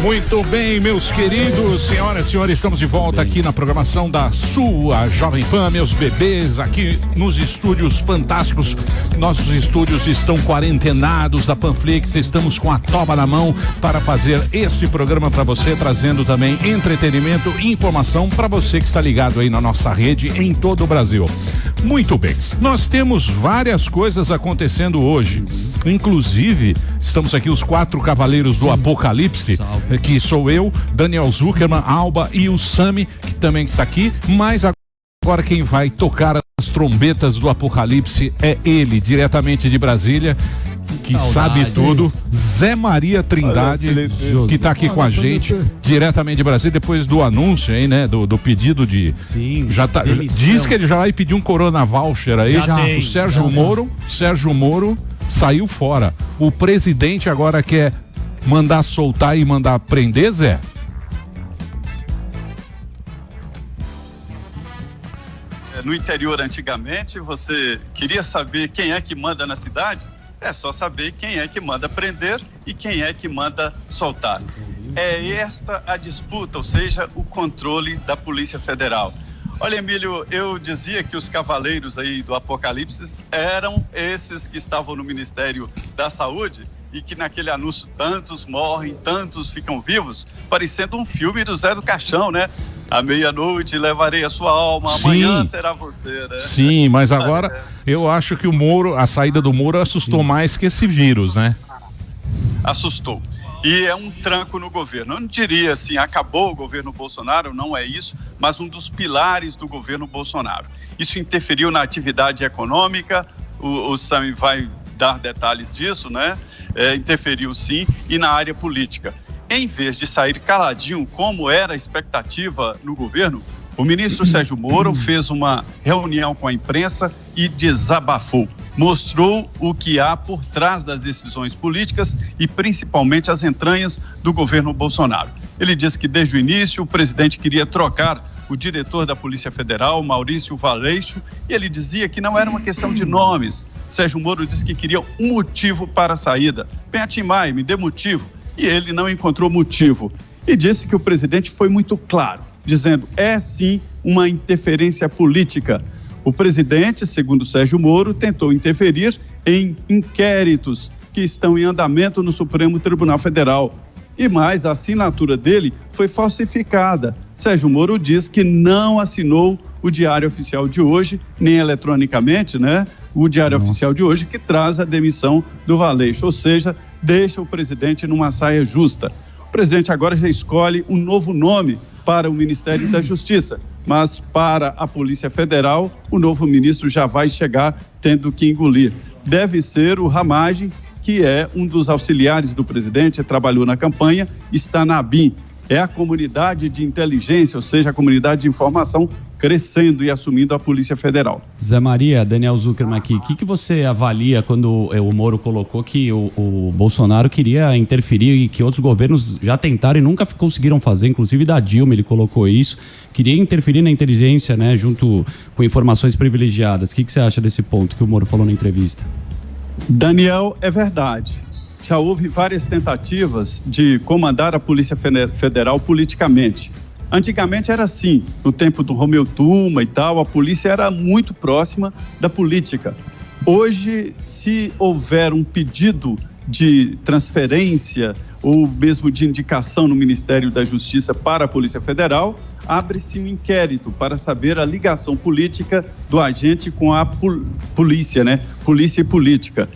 Muito bem, meus queridos, senhoras e senhores, estamos de volta aqui na programação da sua Jovem Pan, meus bebês, aqui nos estúdios fantásticos. Nossos estúdios estão quarentenados da Panflix, estamos com a toba na mão para fazer esse programa para você, trazendo também entretenimento e informação para você que está ligado aí na nossa rede em todo o Brasil. Muito bem, nós temos várias coisas acontecendo hoje, inclusive estamos aqui os 4 cavaleiros do Apocalipse, que sou eu, Daniel Zuckerman, Alba e o Sami, que também está aqui, mas agora quem vai tocar as trombetas do Apocalipse é ele, diretamente de Brasília, que sabe tudo, Zé Maria Trindade, que está aqui com a gente, diretamente de Brasília, depois do anúncio aí, né, do pedido de... Sim, diz que ele já vai pedir um Corona Voucher aí, o Sérgio Moro saiu fora, o presidente agora quer mandar soltar e mandar prender, Zé? No interior, antigamente, você queria saber quem é que manda na cidade? É só saber quem é que manda prender e quem é que manda soltar. É esta a disputa, ou seja, o controle da Polícia Federal. Olha, Emílio, eu dizia que os cavaleiros aí do Apocalipse eram esses que estavam no Ministério da Saúde e que naquele anúncio tantos morrem, tantos ficam vivos, parecendo um filme do Zé do Caixão, né? À meia-noite levarei a sua alma, amanhã será você, né? Sim, mas agora eu acho que o Moro, a saída do Moro assustou mais que esse vírus, né? Assustou. E é um tranco no governo. Eu não diria assim, acabou o governo Bolsonaro, não é isso, mas um dos pilares do governo Bolsonaro. Isso interferiu na atividade econômica, o Sami vai dar detalhes disso, né? Interferiu sim, e na área política. Em vez de sair caladinho, como era a expectativa no governo, o ministro Sérgio Moro fez uma reunião com a imprensa e desabafou. Mostrou o que há por trás das decisões políticas e principalmente as entranhas do governo Bolsonaro. Ele disse que desde o início o presidente queria trocar o diretor da Polícia Federal, Maurício Valeixo, e ele dizia que não era uma questão de nomes. Sérgio Moro disse que queria um motivo para a saída. Venha Tim Maia, me dê motivo. E ele não encontrou motivo. E disse que o presidente foi muito claro, dizendo, é sim uma interferência política. O presidente, segundo Sérgio Moro, tentou interferir em inquéritos que estão em andamento no Supremo Tribunal Federal. E mais, a assinatura dele foi falsificada. Sérgio Moro diz que não assinou o Diário Oficial de hoje, nem eletronicamente, né? O Diário Oficial de hoje, que traz a demissão do Valeixo, ou seja, deixa o presidente numa saia justa. O presidente agora já escolhe um novo nome para o Ministério da Justiça, mas para a Polícia Federal, o novo ministro já vai chegar tendo que engolir. Deve ser o Ramagem, que é um dos auxiliares do presidente, trabalhou na campanha, está na ABIN. É a comunidade de inteligência, ou seja, a comunidade de informação crescendo e assumindo a Polícia Federal. Zé Maria, Daniel Zuckerman aqui, o que você avalia quando o Moro colocou que o Bolsonaro queria interferir e que outros governos já tentaram e nunca conseguiram fazer, inclusive da Dilma ele colocou isso, queria interferir na inteligência, né, junto com informações privilegiadas. O que você acha desse ponto que o Moro falou na entrevista? Daniel, é verdade. Já houve várias tentativas de comandar a Polícia Federal politicamente. Antigamente era assim, no tempo do Romeu Tuma e tal, a polícia era muito próxima da política. Hoje, se houver um pedido de transferência ou mesmo de indicação no Ministério da Justiça para a Polícia Federal, abre-se um inquérito para saber a ligação política do agente com a polícia, né? Polícia e política.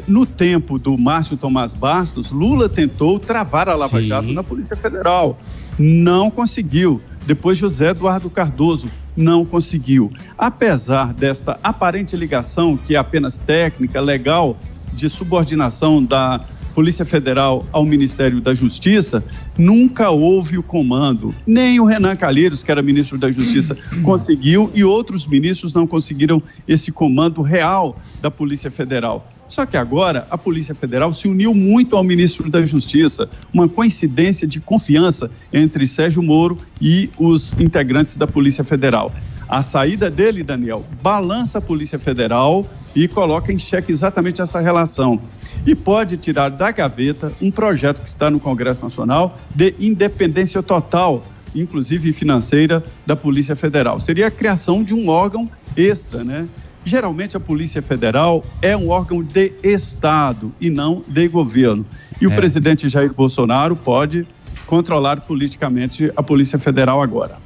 No tempo do Márcio Tomás Bastos, Lula tentou travar a Lava Jato na Polícia Federal. Não conseguiu. Depois José Eduardo Cardoso não conseguiu. Apesar desta aparente ligação, que é apenas técnica, legal, de subordinação da Polícia Federal ao Ministério da Justiça, nunca houve o comando. Nem o Renan Calheiros, que era ministro da Justiça, conseguiu, e outros ministros não conseguiram esse comando real da Polícia Federal. Só que agora a Polícia Federal se uniu muito ao ministro da Justiça, uma coincidência de confiança entre Sérgio Moro e os integrantes da Polícia Federal. A saída dele, Daniel, balança a Polícia Federal e coloca em xeque exatamente essa relação. E pode tirar da gaveta um projeto que está no Congresso Nacional de independência total, inclusive financeira, da Polícia Federal. Seria a criação de um órgão extra, né? Geralmente a Polícia Federal é um órgão de Estado e não de governo. E o presidente Jair Bolsonaro pode controlar politicamente a Polícia Federal agora.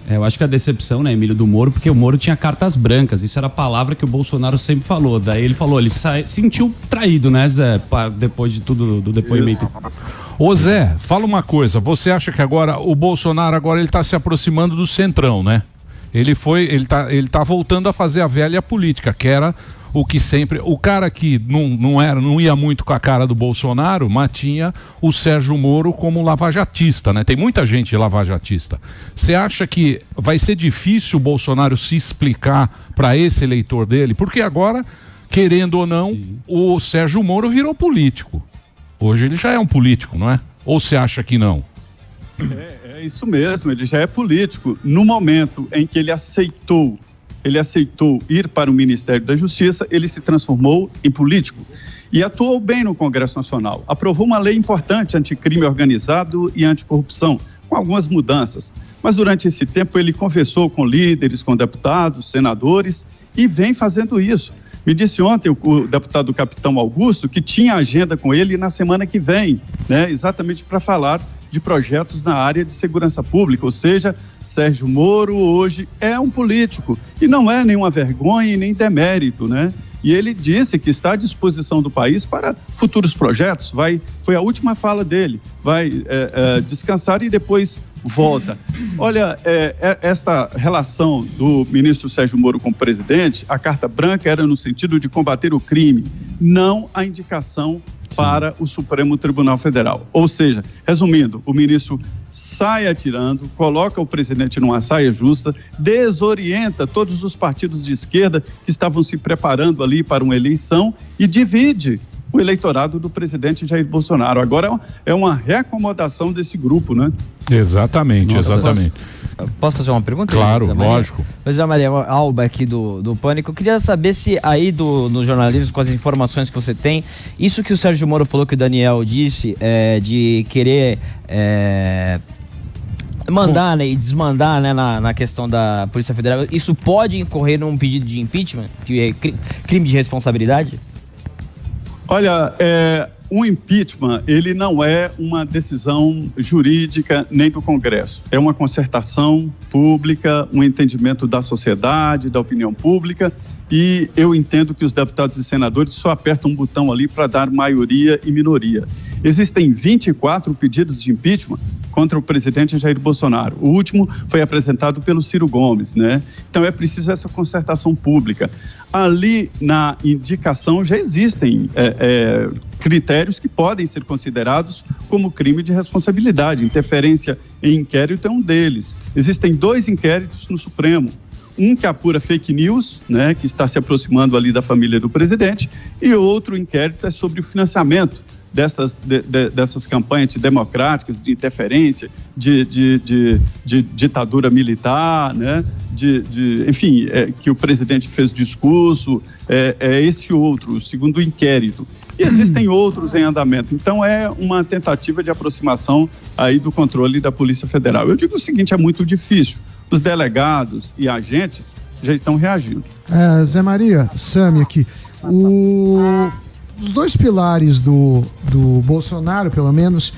Eu acho que a decepção, né, Emílio, do Moro, porque o Moro tinha cartas brancas, isso era a palavra que o Bolsonaro sempre falou. Daí ele falou, ele sentiu traído, né, Zé, depois de tudo, do depoimento. Ô Zé, fala uma coisa, você acha que agora o Bolsonaro ele tá se aproximando do centrão, né? Ele tá voltando a fazer a velha política, que era o que sempre, o cara que não ia muito com a cara do Bolsonaro, mas tinha o Sérgio Moro como lavajatista, né? Tem muita gente lavajatista. Você acha que vai ser difícil o Bolsonaro se explicar para esse eleitor dele? Porque agora, querendo ou não, o Sérgio Moro virou político. Hoje ele já é um político, não é? Ou você acha que não? É isso mesmo, ele já é político. No momento em que ele aceitou ir para o Ministério da Justiça, ele se transformou em político e atuou bem no Congresso Nacional. Aprovou uma lei importante anticrime organizado e anticorrupção, com algumas mudanças. Mas durante esse tempo ele conversou com líderes, com deputados, senadores e vem fazendo isso. Me disse ontem o deputado Capitão Augusto que tinha agenda com ele na semana que vem, né, exatamente para falar de projetos na área de segurança pública, ou seja, Sérgio Moro hoje é um político e não é nenhuma vergonha e nem demérito, né? E ele disse que está à disposição do país para futuros projetos, foi a última fala dele, vai descansar e depois volta. Olha, esta relação do ministro Sérgio Moro com o presidente, a carta branca era no sentido de combater o crime, não a indicação para o Supremo Tribunal Federal. Ou seja, resumindo, o ministro sai atirando, coloca o presidente numa saia justa, desorienta todos os partidos de esquerda que estavam se preparando ali para uma eleição e divide o eleitorado do presidente Jair Bolsonaro. Agora é uma reacomodação desse grupo, né? Exatamente, exatamente. Posso fazer uma pergunta? Claro, lógico. José Maria Alba aqui do Pânico. Eu queria saber se aí no jornalismo, com as informações que você tem, isso que o Sérgio Moro falou, que o Daniel disse, de querer mandar, né, e desmandar, né, na questão da Polícia Federal, isso pode incorrer num pedido de impeachment, que é crime de responsabilidade? Olha, o impeachment, ele não é uma decisão jurídica nem do Congresso. É uma concertação pública, um entendimento da sociedade, da opinião pública, e eu entendo que os deputados e senadores só apertam um botão ali para dar maioria e minoria. Existem 24 pedidos de impeachment contra o presidente Jair Bolsonaro. O último foi apresentado pelo Ciro Gomes, né? Então é preciso essa concertação pública. Ali na indicação já existem critérios que podem ser considerados como crime de responsabilidade. Interferência em inquérito é um deles. Existem 2 inquéritos no Supremo. Um que apura fake news, né, que está se aproximando ali da família do presidente, e outro inquérito é sobre o financiamento dessas campanhas antidemocráticas, de interferência, de ditadura militar, né, enfim, que o presidente fez discurso, esse outro, o segundo inquérito. E existem outros em andamento. Então é uma tentativa de aproximação aí do controle da Polícia Federal. Eu digo o seguinte, é muito difícil. Os delegados e agentes já estão reagindo. Zé Maria, Sami aqui. Os 2 pilares do Bolsonaro, pelo menos,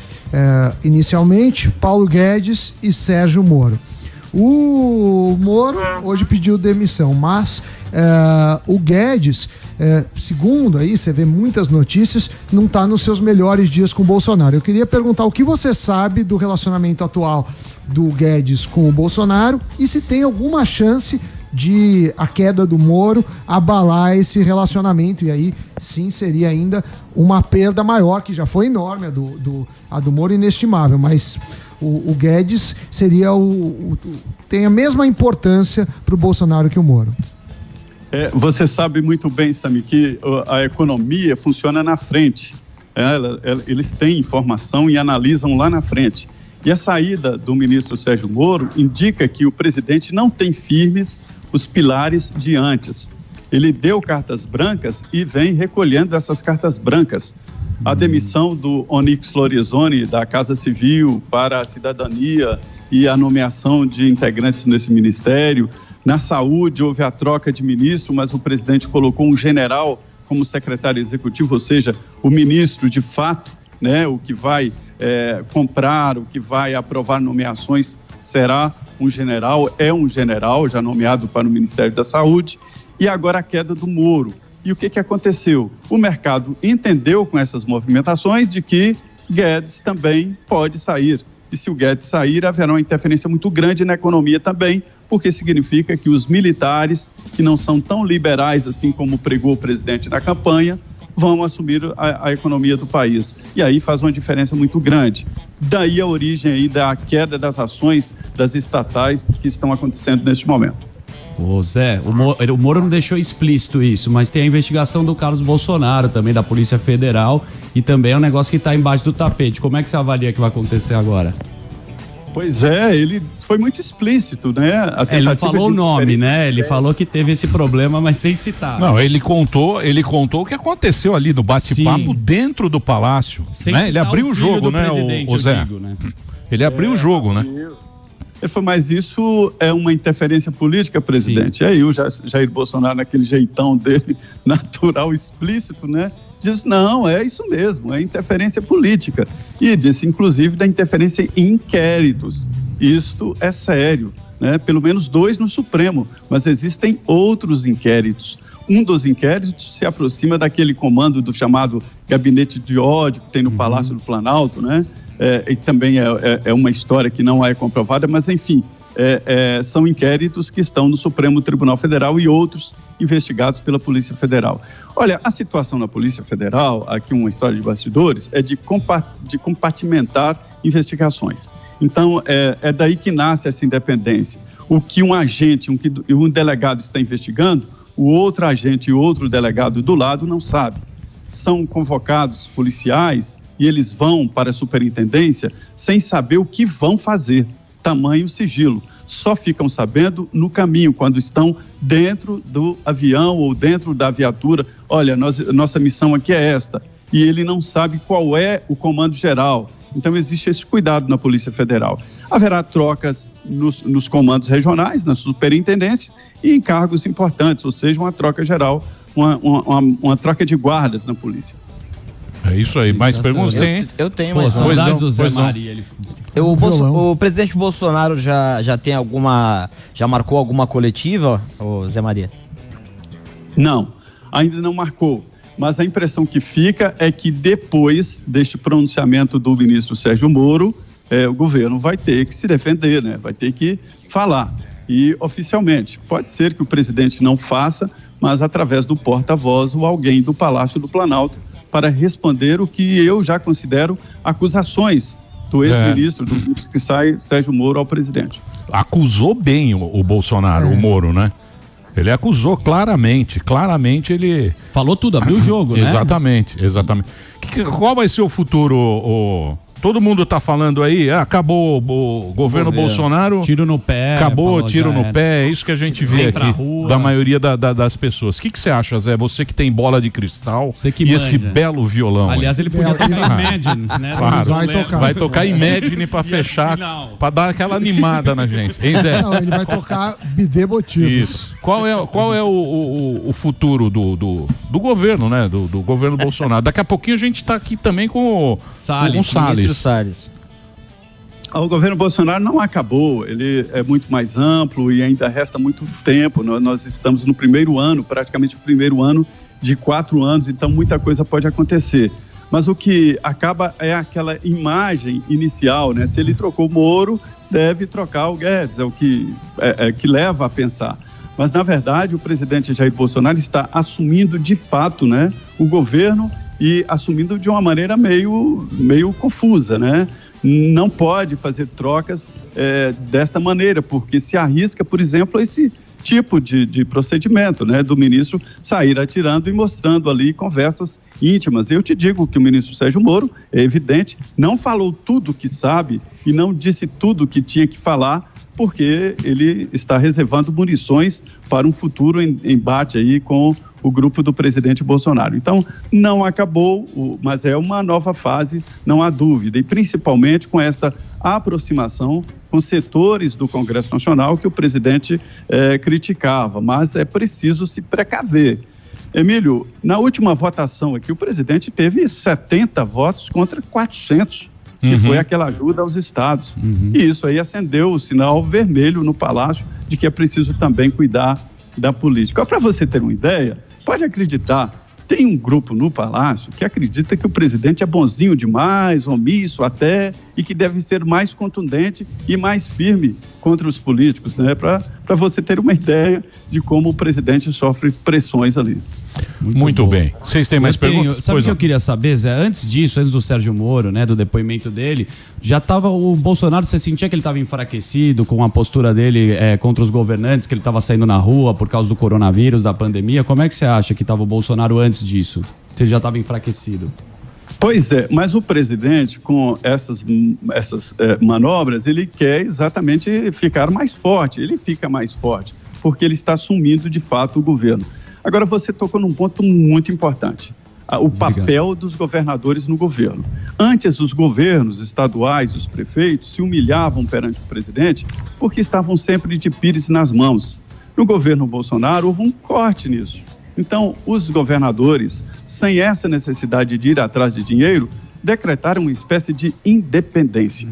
inicialmente, Paulo Guedes e Sérgio Moro. O Moro hoje pediu demissão, mas o Guedes, segundo aí, você vê muitas notícias, não está nos seus melhores dias com o Bolsonaro. Eu queria perguntar o que você sabe do relacionamento atual do Guedes com o Bolsonaro e se tem alguma chance de a queda do Moro abalar esse relacionamento, e aí sim seria ainda uma perda maior, que já foi enorme, a do Moro inestimável, mas o Guedes seria tem a mesma importância para o Bolsonaro que o Moro. Você sabe muito bem, Sami, que a economia funciona na frente. Eles têm informação e analisam lá na frente. E a saída do ministro Sérgio Moro indica que o presidente não tem firmes os pilares de antes. Ele deu cartas brancas e vem recolhendo essas cartas brancas. A demissão do Onyx Lorenzoni da Casa Civil para a Cidadania e a nomeação de integrantes nesse ministério. Na saúde houve a troca de ministro, mas o presidente colocou um general como secretário executivo, ou seja, o ministro de fato, né, o que vai comprar, o que vai aprovar nomeações será um general, é um general já nomeado para o Ministério da Saúde. E agora a queda do Moro. E o que aconteceu? O mercado entendeu com essas movimentações de que Guedes também pode sair. E se o Guedes sair, haverá uma interferência muito grande na economia também, porque significa que os militares, que não são tão liberais assim como pregou o presidente na campanha, vão assumir a economia do país. E aí faz uma diferença muito grande. Daí a origem aí da queda das ações das estatais que estão acontecendo neste momento. Ô Zé, o Moro não deixou explícito isso, mas tem a investigação do Carlos Bolsonaro, também da Polícia Federal, e também é um negócio que está embaixo do tapete. Como é que você avalia que vai acontecer agora? Pois é, ele foi muito explícito, né? Ele não falou o nome, né? Ele falou que teve esse problema, mas sem citar. Não, ele contou o que aconteceu ali no bate-papo dentro do Palácio. Né? Ele abriu o jogo, né, o Zé? Digo, né? Ele abriu o jogo, né? Ele falou, mas isso é uma interferência política, presidente? Sim. E aí o Jair Bolsonaro, naquele jeitão dele, natural, explícito, né? Diz, não, é isso mesmo, é interferência política. E disse, inclusive, da interferência em inquéritos. Isto é sério, né? Pelo menos 2 no Supremo, mas existem outros inquéritos. Um dos inquéritos se aproxima daquele comando do chamado gabinete de ódio que tem no Palácio do Planalto, né? E também é uma história que não é comprovada, mas enfim, são inquéritos que estão no Supremo Tribunal Federal e outros investigados pela Polícia Federal. Olha, a situação na Polícia Federal, aqui uma história de bastidores, é de compartimentar investigações. Então, é daí que nasce essa independência. O que um agente, um delegado está investigando, o outro agente e outro delegado do lado não sabe. São convocados policiais e eles vão para a superintendência sem saber o que vão fazer, tamanho sigilo. Só ficam sabendo no caminho, quando estão dentro do avião ou dentro da viatura. Olha, nossa missão aqui é esta. E ele não sabe qual é o comando geral. Então existe esse cuidado na Polícia Federal. Haverá trocas nos comandos regionais, nas superintendências e em cargos importantes, ou seja, uma troca geral, uma troca de guardas na polícia. É isso aí, mais perguntas tem? Eu tenho, mas saudades do Zé Maria. O presidente Bolsonaro já tem já marcou alguma coletiva, o Zé Maria? Não, ainda não marcou. Mas a impressão que fica é que depois deste pronunciamento do ministro Sérgio Moro, o governo vai ter que se defender, né? Vai ter que falar. E oficialmente, pode ser que o presidente não faça, mas através do porta-voz ou alguém do Palácio do Planalto, para responder o que eu já considero acusações do ex-ministro, do que sai Sérgio Moro ao presidente. Acusou bem o Bolsonaro, o Moro, né? Ele acusou claramente ele... Falou tudo, abriu o jogo, né? Exatamente. Qual vai ser o futuro, todo mundo tá falando aí, acabou o governo Bolsonaro. Tiro no pé. Acabou, tiro no pé. É isso que a gente vê aqui da maioria das pessoas. O que você acha, Zé? Você que tem bola de cristal e esse belo violão. Aliás, ele podia tocar Imagine, né? Claro, vai tocar Imagine pra fechar, pra dar aquela animada na gente. Hein, Zé? Não, ele vai tocar Bidê Botivos. Isso. Qual é o futuro do governo, né? Do governo Bolsonaro. Daqui a pouquinho a gente tá aqui também com o Salles. O governo Bolsonaro não acabou, ele é muito mais amplo e ainda resta muito tempo. Nós estamos no primeiro ano, praticamente o primeiro ano de 4 anos, então muita coisa pode acontecer. Mas o que acaba é aquela imagem inicial, né? Se ele trocou o Moro, deve trocar o Guedes, é o que leva a pensar. Mas, na verdade, o presidente Jair Bolsonaro está assumindo de fato, né, o governo e assumindo de uma maneira meio confusa, né? Não pode fazer trocas desta maneira, porque se arrisca, por exemplo, esse tipo de procedimento, né, do ministro sair atirando e mostrando ali conversas íntimas. Eu te digo que o ministro Sérgio Moro, é evidente, não falou tudo que sabe e não disse tudo que tinha que falar porque ele está reservando munições para um futuro embate aí com o grupo do presidente Bolsonaro. Então, não acabou, mas é uma nova fase, não há dúvida, e principalmente com esta aproximação com setores do Congresso Nacional que o presidente criticava, mas é preciso se precaver. Emílio, na última votação aqui, o presidente teve 70 votos contra 400, que foi aquela ajuda aos estados. E isso aí acendeu o sinal vermelho no Palácio de que é preciso também cuidar da política. Para você ter uma ideia, pode acreditar, tem um grupo no Palácio que acredita que o presidente é bonzinho demais, omisso até, e que deve ser mais contundente e mais firme contra os políticos, né? Para você ter uma ideia de como o presidente sofre pressões ali. Muito bem. Vocês têm mais perguntas? Sabe o que eu queria saber, Zé? Antes disso, antes do Sérgio Moro, né, do depoimento dele, já estava o Bolsonaro, você sentia que ele estava enfraquecido com a postura dele contra os governantes, que ele estava saindo na rua por causa do coronavírus, da pandemia. Como é que você acha que estava o Bolsonaro antes disso? Você já estava enfraquecido? Pois é, mas o presidente, com essas manobras, ele quer exatamente ficar mais forte. Ele fica mais forte, porque ele está assumindo de fato o governo. Agora, você tocou num ponto muito importante, o papel dos governadores no governo. Antes, os governos estaduais, os prefeitos, se humilhavam perante o presidente porque estavam sempre de pires nas mãos. No governo Bolsonaro, houve um corte nisso. Então, os governadores, sem essa necessidade de ir atrás de dinheiro, decretaram uma espécie de independência.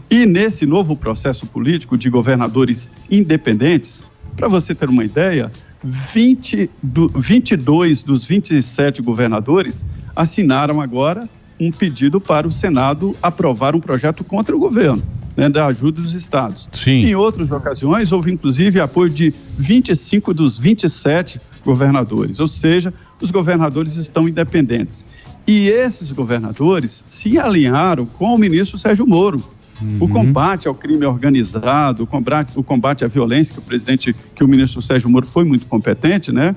E nesse novo processo político de governadores independentes, para você ter uma ideia, 22 dos 27 governadores assinaram agora um pedido para o Senado aprovar um projeto contra o governo, né, da ajuda dos estados. Sim. Em outras ocasiões, houve inclusive apoio de 25 dos 27 governadores, ou seja, os governadores estão independentes. E esses governadores se alinharam com o ministro Sérgio Moro. O combate ao crime organizado, o combate à violência, que o ministro Sérgio Moro foi muito competente, né?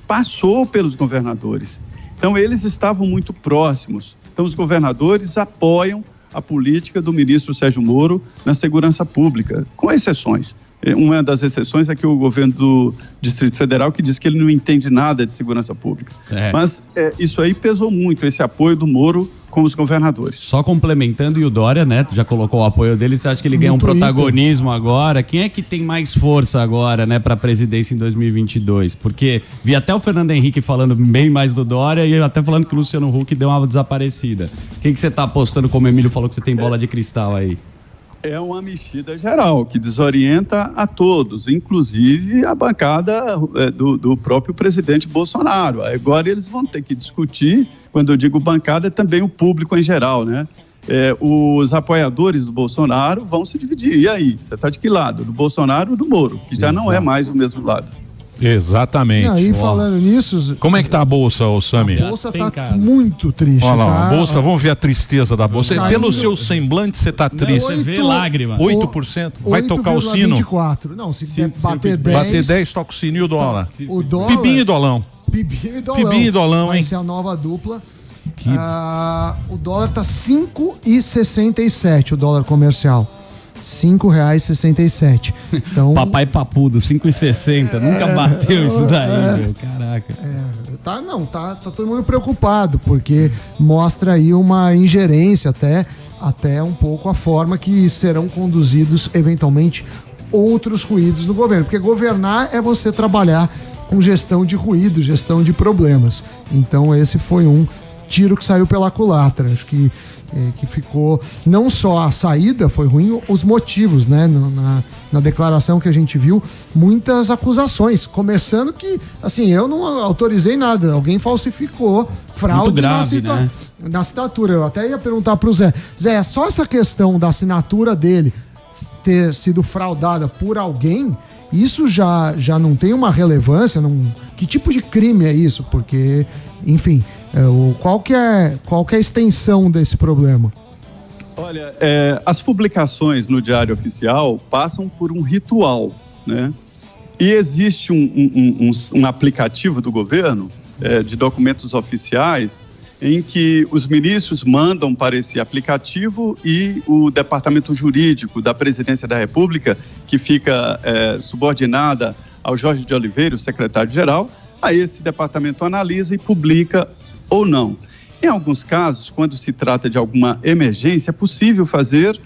Passou pelos governadores. Então, eles estavam muito próximos. Então, os governadores apoiam a política do ministro Sérgio Moro na segurança pública, com exceções. Uma das exceções é que o governo do Distrito Federal, que diz que ele não entende nada de segurança pública. Mas isso aí pesou muito, esse apoio do Moro com os governadores. Só complementando, e o Dória, né, já colocou o apoio dele, você acha que ele ganha um protagonismo agora? Quem é que tem mais força agora, né, para a presidência em 2022? Porque vi até o Fernando Henrique falando bem mais do Dória e até falando que o Luciano Huck deu uma desaparecida. Quem que você tá apostando, como o Emílio falou que você tem bola de cristal aí? É uma mexida geral que desorienta a todos, inclusive a bancada do próprio presidente Bolsonaro. Agora eles vão ter que discutir, quando eu digo bancada, também o público em geral, né? Os apoiadores do Bolsonaro vão se dividir. E aí? Você está de que lado? Do Bolsonaro ou do Moro? Que já não é mais o mesmo lado. Exatamente. E aí, falando nisso... Como é que tá a bolsa, ô Sami? A bolsa tá muito triste. Olha lá, tá? a bolsa, vamos ver a tristeza da bolsa. Pelo seu semblante, você tá triste. Você vê lágrima. 8%. Vai tocar o sino? 24. Não, se bater 10... Bater 10, toca o sininho e o dólar. O dólar... Pibinho e dolão. Pibinho e dolão. Pibinho e dolão, hein? Vai ser a nova dupla. O dólar tá 5,67, o dólar comercial. R$5,67. Então, Papai papudo, 5,60. Nunca bateu isso daí, meu. Caraca. Tá todo mundo preocupado, porque mostra aí uma ingerência até um pouco a forma que serão conduzidos eventualmente outros ruídos no governo. Porque governar é você trabalhar com gestão de ruído, gestão de problemas. Então esse foi um tiro que saiu pela culatra. Acho que ficou, não só a saída foi ruim, os motivos, né? Na declaração que a gente viu, muitas acusações, começando que, assim, eu não autorizei nada, alguém falsificou fraude. Muito grave, né? Na assinatura. Eu até ia perguntar pro Zé, é só essa questão da assinatura dele ter sido fraudada por alguém, isso já não tem uma relevância? Que tipo de crime é isso? Porque, enfim... Qual que é a extensão desse problema? Olha, as publicações no Diário Oficial passam por um ritual, né? E existe um aplicativo do governo de documentos oficiais em que os ministros mandam para esse aplicativo e o departamento jurídico da Presidência da República, que fica subordinada ao Jorge de Oliveira, o secretário-geral, aí esse departamento analisa e publica ou não. Em alguns casos, quando se trata de alguma emergência, é possível fazer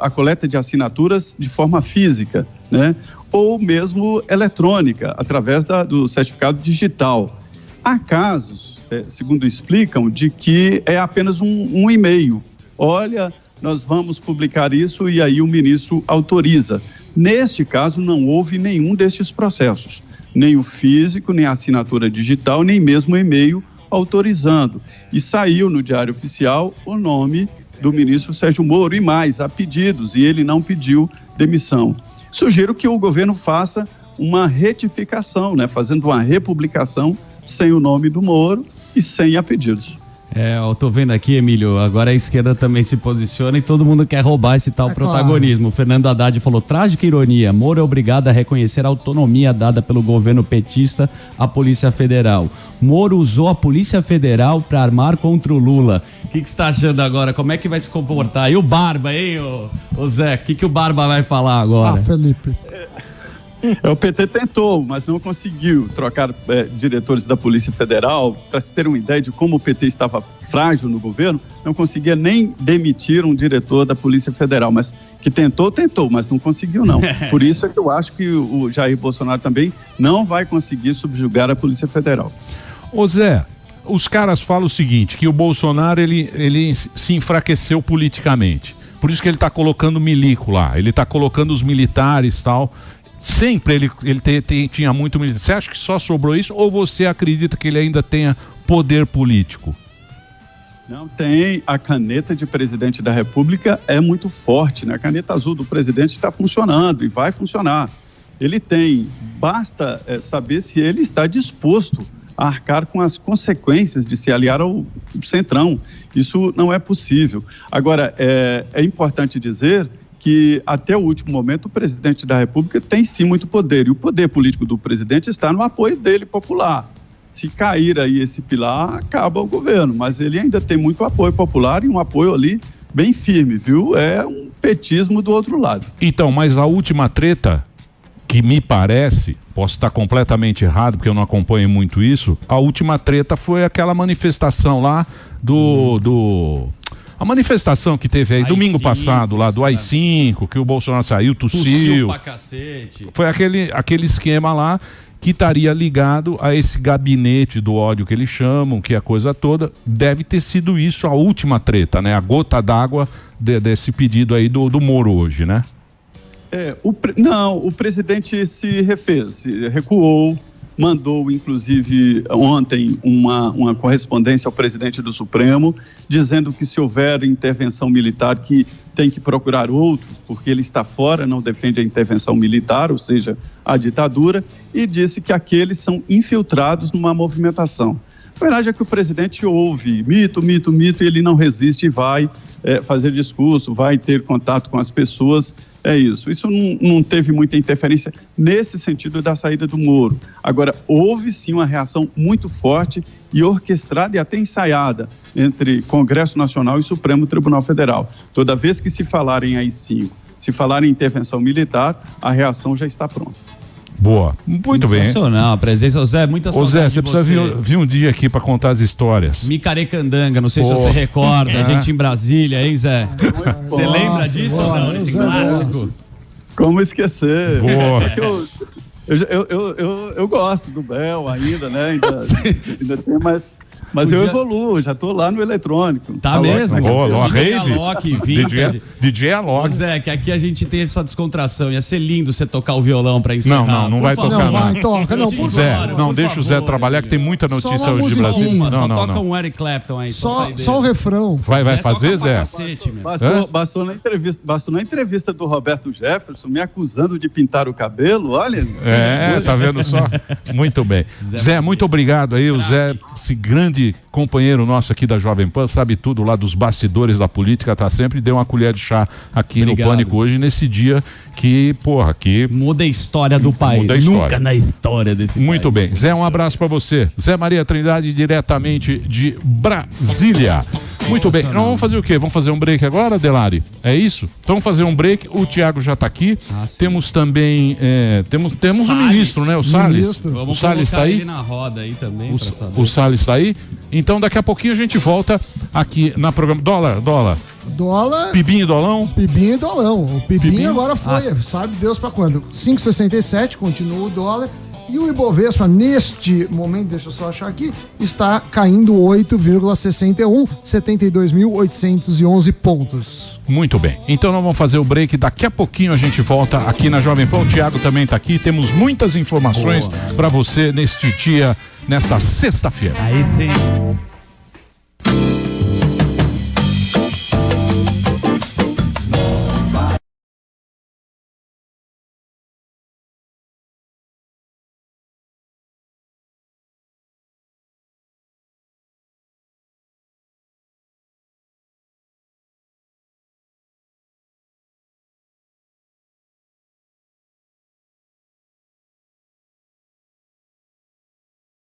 a coleta de assinaturas de forma física, né? Ou mesmo eletrônica, através do certificado digital. Há casos, segundo explicam, de que é apenas um e-mail. Olha, nós vamos publicar isso e aí o ministro autoriza. Neste caso, não houve nenhum destes processos, nem o físico, nem a assinatura digital, nem mesmo o e-mail autorizando. E saiu no Diário Oficial o nome do ministro Sérgio Moro e mais, há pedidos, e ele não pediu demissão. Sugiro que o governo faça uma retificação, né, fazendo uma republicação sem o nome do Moro e sem a pedidos. Eu tô vendo aqui, Emílio, agora a esquerda também se posiciona e todo mundo quer roubar esse tal protagonismo. Claro. O Fernando Haddad falou, trágica ironia, Moro é obrigado a reconhecer a autonomia dada pelo governo petista à Polícia Federal. Moro usou a Polícia Federal para armar contra o Lula. O que você está achando agora? Como é que vai se comportar? E o Barba, hein, ô Zé? O que o Barba vai falar agora? Felipe. O PT tentou, mas não conseguiu trocar diretores da Polícia Federal. Para se ter uma ideia de como o PT estava frágil no governo, não conseguia nem demitir um diretor da Polícia Federal, mas que tentou, mas não conseguiu não. Por isso é que eu acho que o Jair Bolsonaro também não vai conseguir subjugar a Polícia Federal. Ô Zé, os caras falam o seguinte, que o Bolsonaro ele se enfraqueceu politicamente. Por isso que ele está colocando milico lá, ele está colocando os militares e tal. Sempre ele tinha muito militar. Você acha que só sobrou isso ou você acredita que ele ainda tenha poder político? Não tem. A caneta de presidente da República é muito forte, né? A caneta azul do presidente está funcionando e vai funcionar. Ele tem, basta saber se ele está disposto a arcar com as consequências de se aliar ao Centrão. Isso não é possível. Agora, é importante dizer que até o último momento o presidente da República tem sim muito poder, e o poder político do presidente está no apoio dele popular. Se cair aí esse pilar, acaba o governo, mas ele ainda tem muito apoio popular e um apoio ali bem firme, viu? É um petismo do outro lado. Então, mas a última treta, que me parece, posso estar completamente errado, porque eu não acompanho muito isso, a última treta foi aquela manifestação lá a manifestação que teve aí domingo passado, lá do AI-5, que o Bolsonaro saiu, tossiu pra cacete. Foi aquele esquema lá que estaria ligado a esse gabinete do ódio que eles chamam, que é a coisa toda. Deve ter sido isso a última treta, né? A gota d'água desse pedido aí do Moro hoje, né? Não, o presidente se recuou, mandou, inclusive, ontem uma correspondência ao presidente do Supremo, dizendo que se houver intervenção militar, que tem que procurar outro, porque ele está fora, não defende a intervenção militar, ou seja, a ditadura, e disse que aqueles são infiltrados numa movimentação. A verdade é que o presidente ouve mito, e ele não resiste e vai fazer discurso, vai ter contato com as pessoas. É isso. Isso não teve muita interferência nesse sentido da saída do Moro. Agora, houve sim uma reação muito forte e orquestrada e até ensaiada entre Congresso Nacional e Supremo Tribunal Federal. Toda vez que se falar em AI-5, se falar em intervenção militar, a reação já está pronta. Boa, muito bem. Sensacional a presença, Zé, muita saudade. Ô Zé, você precisa vir um dia aqui para contar as histórias. Micarecandanga, não sei se você recorda, a gente em Brasília, hein, Zé? Você lembra disso ou não, nesse clássico? Como esquecer? Boa. Eu gosto do Bel ainda, né? Ainda tem mais... Mas eu evoluo, já tô lá no eletrônico. Tá mesmo? DJ Alok, vintage. DJ Alok. Zé, que aqui a gente tem essa descontração. Ia ser lindo você tocar o violão pra encerrar. Não vai tocar. Não vai, toca. Não, por Zé, favor, não, deixa o Zé trabalhar, que tem muita notícia hoje de Brasília. Só toca um Eric Clapton aí. Só o refrão. Vai fazer, Zé? Bastou na entrevista do Roberto Jefferson me acusando de pintar o cabelo, olha. Tá vendo só? Muito bem. Zé, muito obrigado aí. O Zé, esse grande grande companheiro nosso aqui da Jovem Pan, sabe tudo lá dos bastidores da política, tá sempre, deu uma colher de chá aqui no Pânico hoje, nesse dia que, porra, que... Muda a história do país. Muda a história. Nunca na história desse Muito país. bem. Zé, um abraço pra você. Zé Maria Trindade, diretamente de Brasília. Muito bem. Nós vamos fazer o quê? Vamos fazer um break agora, Delari? É isso? Então vamos fazer um break. O Thiago já tá aqui. Temos também... temos o ministro, né? O Salles. Vamos o Salles tá aí? ele na roda aí também. O Salles está aí. Então daqui a pouquinho a gente volta aqui na programa. Dólar. Pibinho e dolão. Pibinho e dolão. O Pibinho agora foi, sabe Deus pra quando? 5,67, continua o dólar. E o Ibovespa, neste momento, deixa eu só achar aqui, está caindo 8,61, 72.811 pontos. Muito bem. Então nós vamos fazer o break. Daqui a pouquinho a gente volta aqui na Jovem Pan. O Thiago também está aqui. Temos muitas informações para você neste dia, nesta sexta-feira. Aí tem...